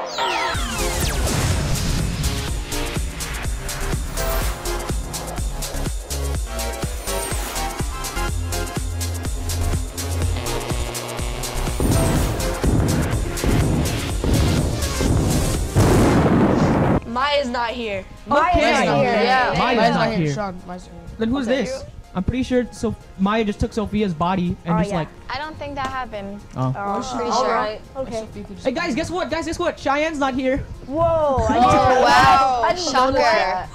Maya's not here. Maya's not here. Yeah. Maya's not here. Sean, Maya's here. Then who's this? I'm pretty sure Maya just took Sophia's body and just like. I don't think that happened. Oh. Pretty All sure. right. Okay. Hey guys, guess what? Guys, guess what? Cheyenne's not here. Whoa. Wow. I didn't know that.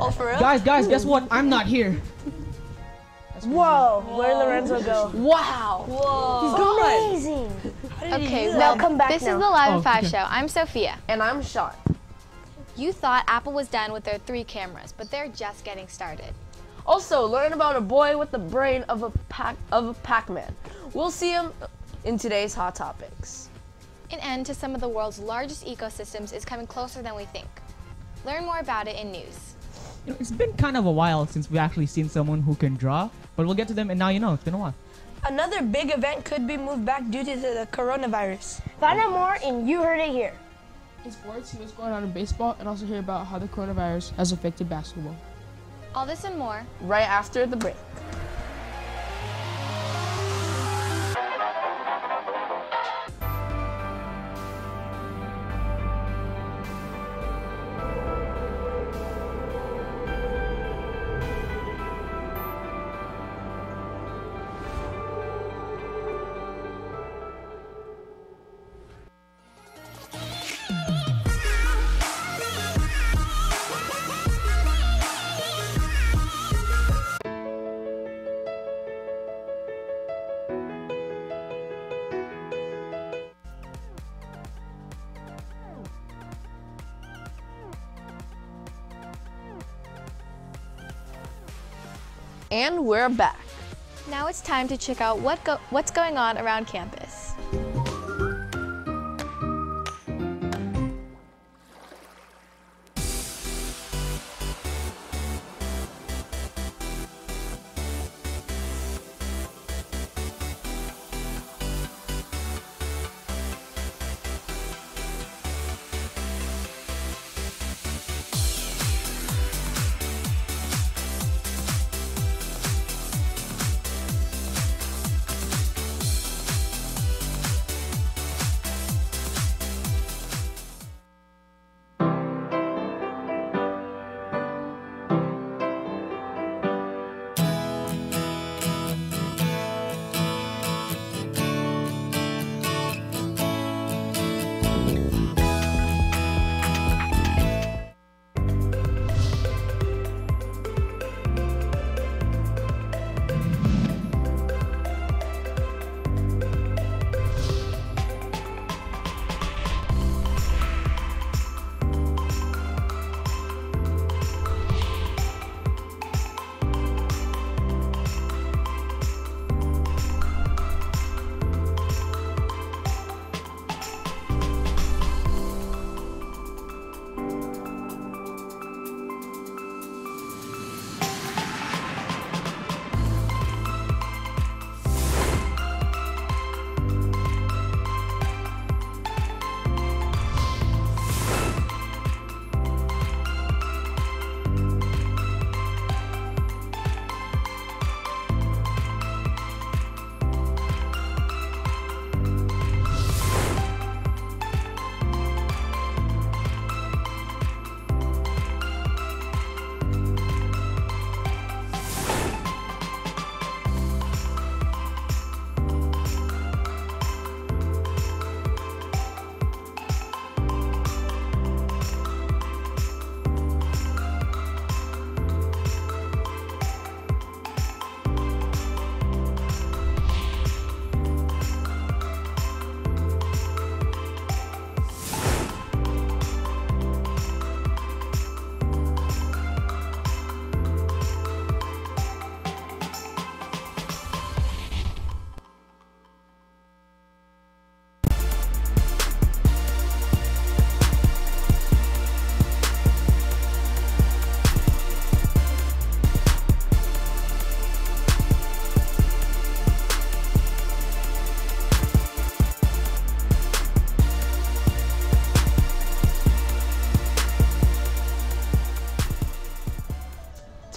Oh, for real? Guys, guess what? I'm not here. Whoa. Where'd Lorenzo go? Wow. Whoa. He's amazing. Okay, Now well, come back this now. is the Live Oh, and 5 okay. show. I'm Sophia. And I'm Sean. You thought Apple was done with their 3 cameras, but they're just getting started. Also, learn about a boy with the brain of a Pac-Man. We'll see him in today's Hot Topics. An end to some of the world's largest ecosystems is coming closer than we think. Learn more about it in news. You know, it's been kind of a while since we actually seen someone who can draw, but we'll get to them. And now you know, it's been a while. Another big event could be moved back due to the coronavirus. Find out more and you heard it here. In sports, see what's going on in baseball and also hear about how the coronavirus has affected basketball. All this and more. Right after the break. And we're back. Now it's time to check out what's going on around campus.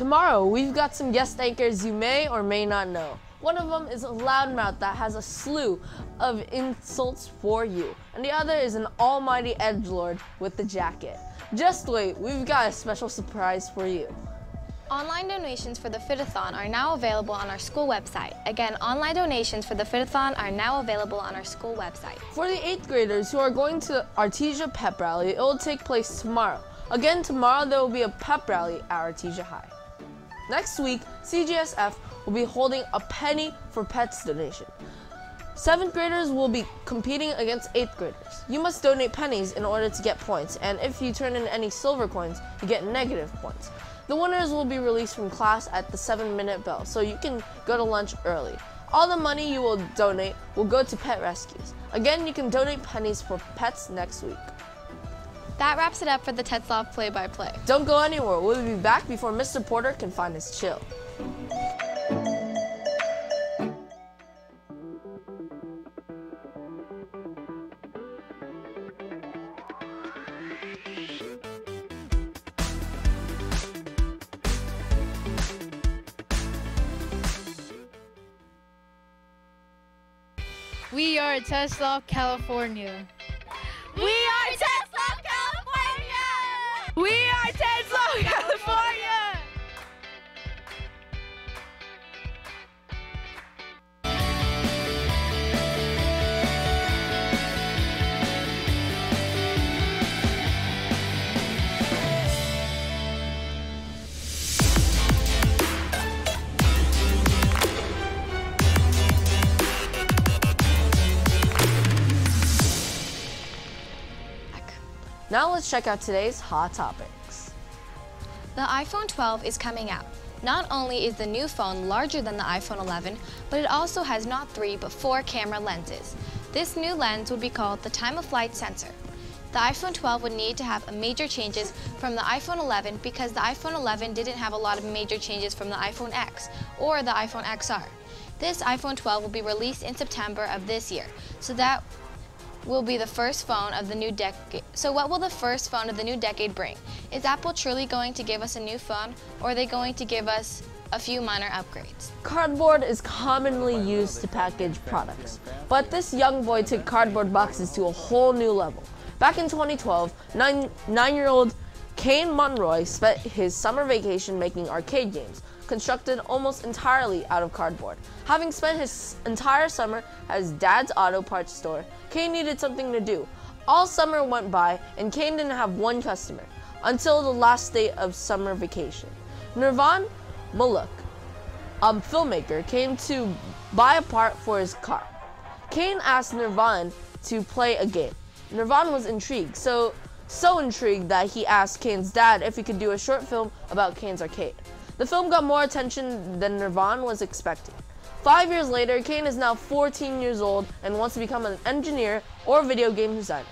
Tomorrow, we've got some guest anchors you may or may not know. One of them is a loudmouth that has a slew of insults for you, and the other is an almighty edgelord with the jacket. Just wait, we've got a special surprise for you. Online donations for the Fit-a-thon are now available on our school website. Again, online donations for the Fit-a-thon are now available on our school website. For the 8th graders who are going to Artesia Pep Rally, it will take place tomorrow. Again, tomorrow there will be a pep rally at Artesia High. Next week, CGSF will be holding a penny for pets donation. 7th graders will be competing against 8th graders. You must donate pennies in order to get points, and if you turn in any silver coins, you get negative points. The winners will be released from class at the 7-minute bell, so you can go to lunch early. All the money you will donate will go to pet rescues. Again, you can donate pennies for pets next week. That wraps it up for the Tetzlaff play-by-play. Don't go anywhere. We'll be back before Mr. Porter can find his chill. We are Tetzlaff, California. We are Tetzlaff, California! We are Tetzlaff, California! Now let's check out today's hot topics. The iPhone 12 is coming out. Not only is the new phone larger than the iPhone 11, but it also has not 3 but 4 camera lenses. This new lens would be called the time-of-flight sensor. The iPhone 12 would need to have major changes from the iPhone 11 because the iPhone 11 didn't have a lot of major changes from the iPhone X or the iPhone XR. This iPhone 12 will be released in September of this year, so that will be the first phone of the new decade. So what will the first phone of the new decade bring? Is Apple truly going to give us a new phone, or are they going to give us a few minor upgrades? Cardboard is commonly used to package products, but this young boy took cardboard boxes to a whole new level. Back in 2012, nine-year-old Kane Monroy spent his summer vacation making arcade games, constructed almost entirely out of cardboard. Having spent his entire summer at his dad's auto parts store, Kane needed something to do. All summer went by and Kane didn't have one customer until the last day of summer vacation. Nirvan Muluk, a filmmaker, came to buy a part for his car. Kane asked Nirvan to play a game. Nirvan was intrigued, so intrigued that he asked Kane's dad if he could do a short film about Kane's arcade. The film got more attention than Nirvan was expecting. 5 years later, Kane is now 14 years old and wants to become an engineer or video game designer.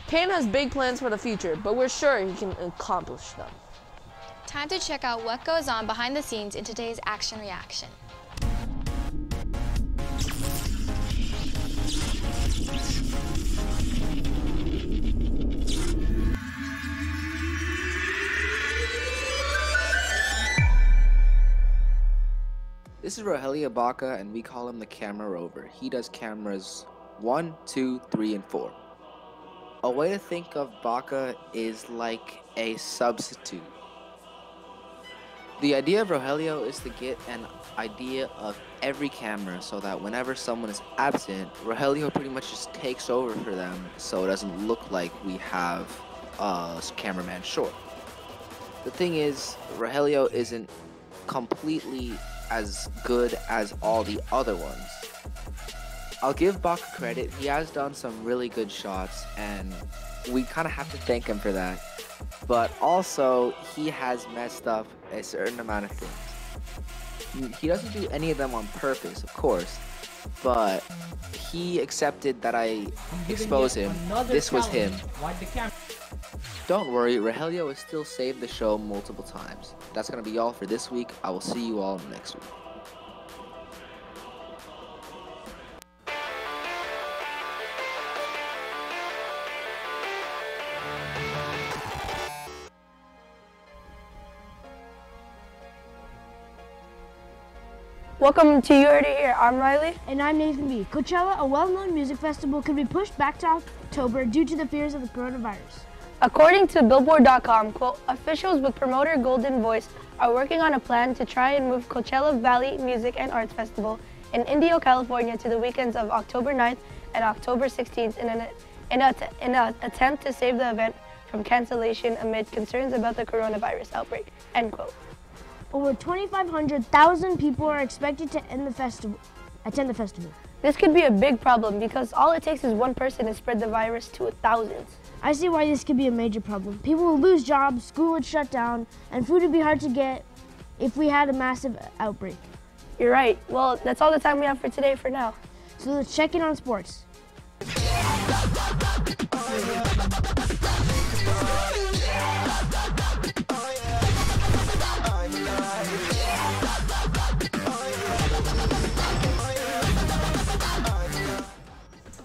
Kane has big plans for the future, but we're sure he can accomplish them. Time to check out what goes on behind the scenes in today's Action Reaction. This is Rogelio Baca, and we call him the Camera Rover. He does cameras 1, 2, 3, and 4. A way to think of Baca is like a substitute. The idea of Rogelio is to get an idea of every camera so that whenever someone is absent, Rogelio pretty much just takes over for them so it doesn't look like we have a cameraman short. The thing is, Rogelio isn't completely as good as all the other ones. I'll give Baca credit, he has done some really good shots and we kind of have to thank him for that. But also, he has messed up a certain amount of things. He doesn't do any of them on purpose, of course, but he accepted that I expose him. This was him. Don't worry, Rogelio has still saved the show multiple times. That's going to be all for this week. I will see you all next week. Welcome to You Heard It Here. I'm Riley. And I'm Nathan B. Coachella, a well-known music festival, could be pushed back to October due to the fears of the coronavirus. According to Billboard.com, quote, officials with promoter Golden Voice are working on a plan to try and move Coachella Valley Music and Arts Festival in Indio, California to the weekends of October 9th and October 16th in an attempt to save the event from cancellation amid concerns about the coronavirus outbreak, end quote. Over 2,500,000 people are expected to attend the festival. This could be a big problem because all it takes is one person to spread the virus to thousands. I see why this could be a major problem. People will lose jobs, school would shut down, and food would be hard to get if we had a massive outbreak. You're right. Well, that's all the time we have for today for now. So let's check in on sports.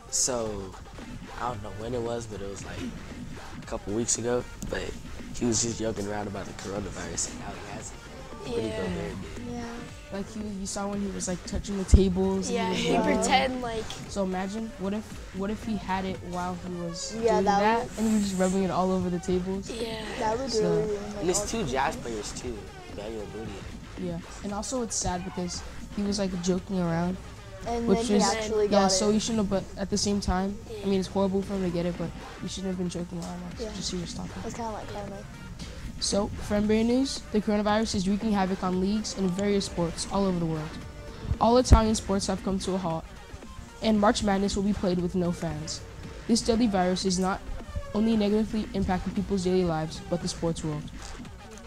So, I don't know when it was, but it was like a couple weeks ago. But he was just joking around about the coronavirus, and now he has it. But he felt very good. Yeah. Like you saw when he was like touching the tables. Yeah, and he pretend like. So imagine what if he had it while he was doing that that, and he was just rubbing it all over the tables. Yeah. That would So- really ruin. And it's two jazz players too, Daniel Booty. Yeah, and also it's sad because he was like joking around, And which then is he actually yeah. got So it. he shouldn't have. But at the same time, I mean, it's horrible for him to get it, but he shouldn't have been joking around. Like, just serious talking. It's kind of like karma. So, for NBA news, the coronavirus is wreaking havoc on leagues and various sports all over the world. All Italian sports have come to a halt, and March Madness will be played with no fans. This deadly virus is not only negatively impacting people's daily lives, but the sports world.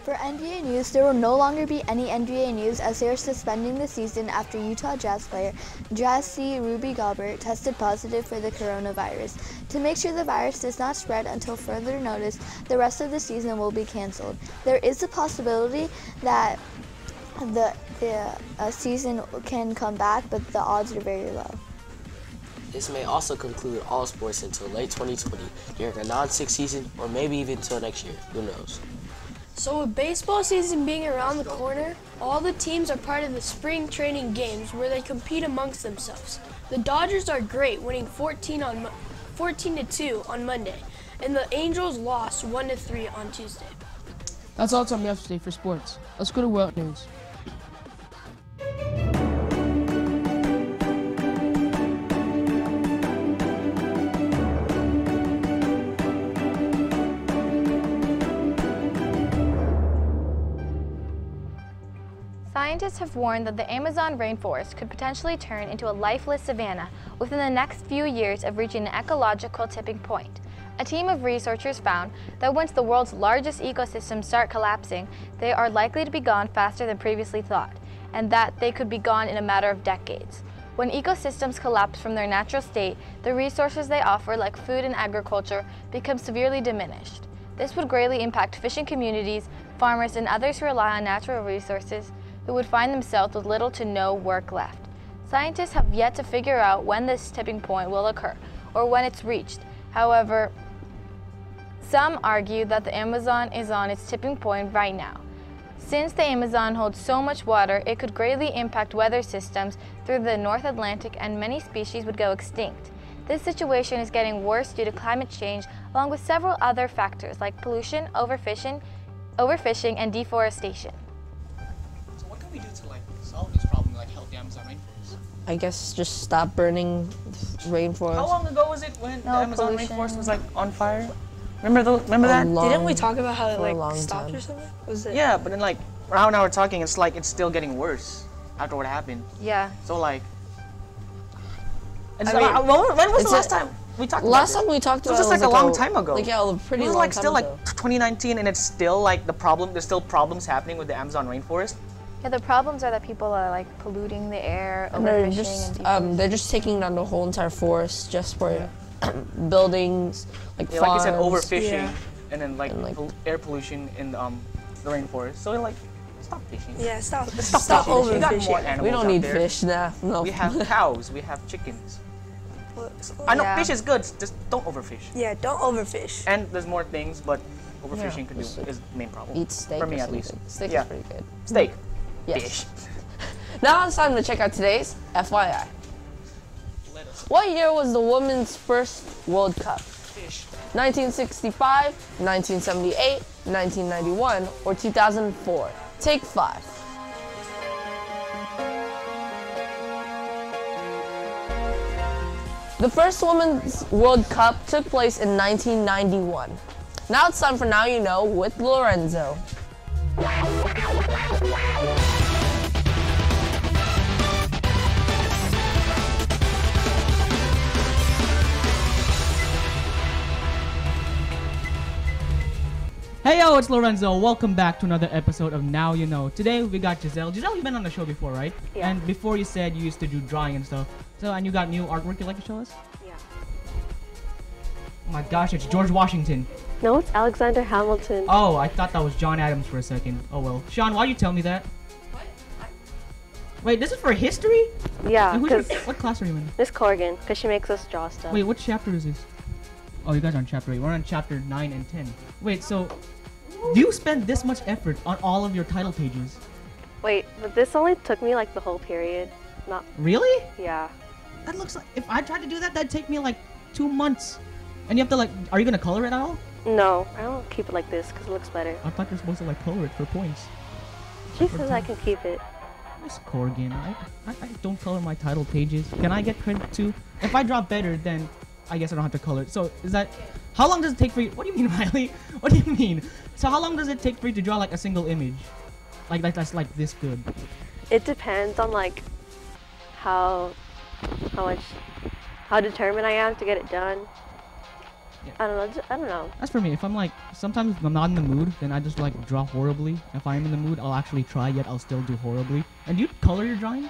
For NBA news, there will no longer be any NBA news as they are suspending the season after Utah Jazz player Jazzy Ruby Gobert tested positive for the coronavirus. To make sure the virus does not spread until further notice, the rest of the season will be canceled. There is a possibility that the season can come back, but the odds are very low. This may also conclude all sports until late 2020 during a non-6 season, or maybe even until next year. Who knows? So with baseball season being around the corner, all the teams are part of the spring training games where they compete amongst themselves. The Dodgers are great, winning 14-2 on Monday, and the Angels lost 1-3 on Tuesday. That's all the time we have today for sports. Let's go to world news. Scientists have warned that the Amazon rainforest could potentially turn into a lifeless savanna within the next few years of reaching an ecological tipping point. A team of researchers found that once the world's largest ecosystems start collapsing, they are likely to be gone faster than previously thought, and that they could be gone in a matter of decades. When ecosystems collapse from their natural state, the resources they offer, like food and agriculture, become severely diminished. This would greatly impact fishing communities, farmers, and others who rely on natural resources, who would find themselves with little to no work left. Scientists have yet to figure out when this tipping point will occur, or when it's reached. However, some argue that the Amazon is on its tipping point right now. Since the Amazon holds so much water, it could greatly impact weather systems through the North Atlantic, and many species would go extinct. This situation is getting worse due to climate change, along with several other factors like pollution, overfishing, and deforestation. What can we do to solve this problem, help the Amazon rainforest? I guess just stop burning rainforest. How long ago was it when the Amazon rainforest was on fire? Remember that? Didn't we talk about how for a it long stopped time. or something? Was it? Yeah, but then now we're talking, it's it's still getting worse after what happened. Yeah. So it's I mean, when was the it's last time we talked about Last this? time we talked It about was just a long time ago. Like, yeah, a pretty it was long still time ago. 2019, and it's still the problem. There's still problems happening with the Amazon rainforest. Yeah, the problems are that people are polluting the air, And overfishing, they're just taking down the whole entire forest just for buildings, Yeah, farms. like you said, overfishing, Yeah. and then air pollution in the rainforest. So stop fishing. Yeah, stop Stop fishing. We got more overfishing. animals We don't out need there. fish now. No. We have cows. We have chickens. I know fish is good. Just don't overfish. Yeah, don't overfish. And there's more things, but overfishing is the main problem. Eat steak for me or at least. something. Steak Yeah. is pretty good. Steak. Yes. Fish. Now it's time to check out today's FYI. What year was the Women's first World Cup? 1965, 1978, 1991, or 2004? Take 5. The first Women's World Cup took place in 1991. Now it's time for Now You Know with Lorenzo. Hey yo, it's Lorenzo. Welcome back to another episode of Now You Know. Today we got Giselle. Giselle, you've been on the show before, right? Yeah. And before you said you used to do drawing and stuff. So, and you got new artwork you'd like to show us? Yeah. Oh my gosh, it's George Washington. No, it's Alexander Hamilton. Oh, I thought that was John Adams for a second. Oh well. Sean, why'd you tell me that? Wait, this is for history? Yeah, And because what class are you in? Miss Corrigan, because she makes us draw stuff. Wait, what chapter is this? Oh, you guys are on chapter 8. We're on chapter 9 and 10. Wait, so do you spend this much effort on all of your title pages? Wait, but this only took me like the whole period. Not Really? Yeah. That looks like, if I tried to do that, that'd take me like 2 months. And you have to like, are you gonna color it at all? No, I don't keep it like this because it looks better. I thought you're supposed to like color it for points. She says I can keep it. Miss Corrigan, I don't color my title pages. Can I get credit too? If I draw better, then I guess I don't have to color it. So is that, how long does it take for you? What do you mean, Riley? What do you mean? So how long does it take for you to draw like a single image? Like that's like this good? It depends on like how determined I am to get it done. Yeah. I don't know. That's for me. If I'm like, sometimes if I'm not in the mood, then I just like draw horribly. If I'm in the mood, I'll actually try, yet I'll still do horribly. And do you color your drawing?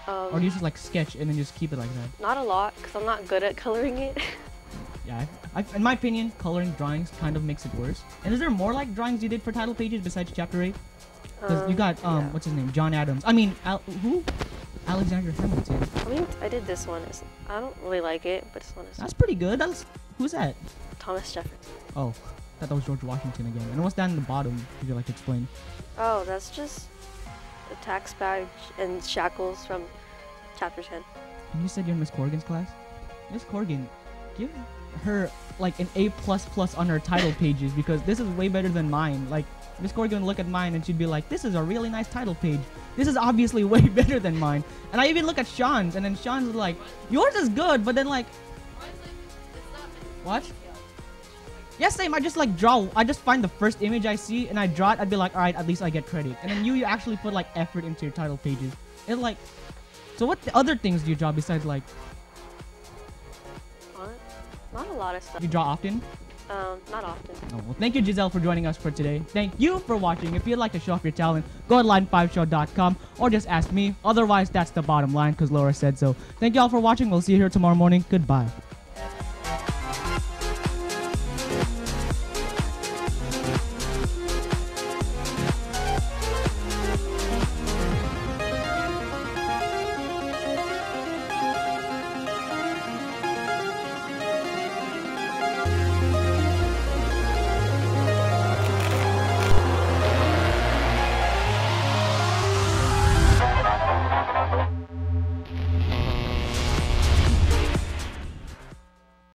Or do you just like sketch and then just keep it like that? Not a lot because I'm not good at coloring it. Yeah, in my opinion, coloring drawings kind of makes it worse. And is there more like drawings you did for title pages besides chapter 8? Because you got, yeah. what's his name? John Adams. I mean, who? Alexander Hamilton. I mean, I did this one. I don't really like it, but this one is That's pretty good. Who's that? Thomas Jefferson. Oh, I thought that was George Washington again. And what's that in the bottom? Would you like to explain? Oh, that's just a tax badge and shackles from chapter 10. And you said you're in Miss Corrigan's class? Miss Corrigan, give her like an A++ on her title pages because this is way better than mine. Like, Miss Corrigan would look at mine and she'd be like, this is a really nice title page. This is obviously way better than mine. And I even look at Sean's and then Sean's is like, yours is good, but then like, what? Yes, same. I just like draw. I just find the first image I see and I draw it. I'd be like, all right, at least I get credit. And then you actually put like effort into your title pages. It's like, so what other things do you draw besides like? What? Not a lot of stuff. You draw often? Not often. Oh, well, thank you, Giselle, for joining us for today. Thank you for watching. If you'd like to show off your talent, go to line5show.com or just ask me. Otherwise, that's the bottom line because Laura said so. Thank you all for watching. We'll see you here tomorrow morning. Goodbye.